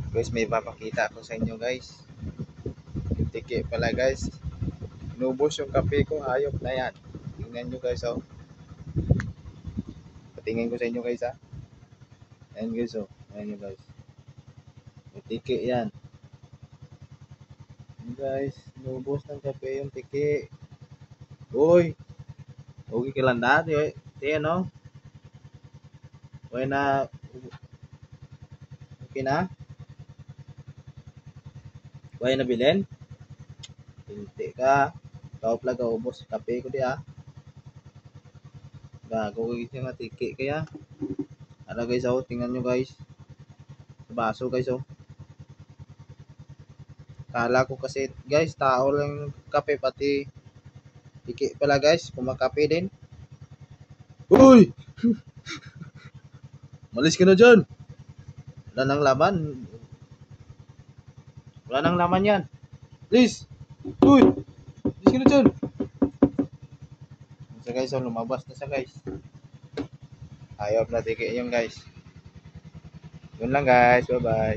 Guys, may papakita ko sa inyo guys. Yung tiki pala guys. Nubos yung kape ko. Hayop na yan. Tingnan nyo guys oh. Patingin ko sa inyo guys ha. Ayan guys oh. Ayan nyo guys. May tiki yan. Ayan guys. Nubos ng kape yung tiki. Uy. Okay ka lang dati eh. Ayan oh. Okay na. Okay na. Okay na bilhin. Hindi ka. Ikaw pala ubos kape ko di ah. Gago guys yung tiki kaya. Ano guys oh, tingnan nyo guys. Sa baso guys oh. Kala ko kasi guys, tao lang yung kape pati tiki pala guys, kumakape din. Uy! Malis ka na dyan. Wala nang laman. Wala nang laman yan. Please! Uy! Malis ka na dyan. So guys, oh, lumabas na siya guys. Ayaw na tiki yung guys. Yun lang guys. Bye bye.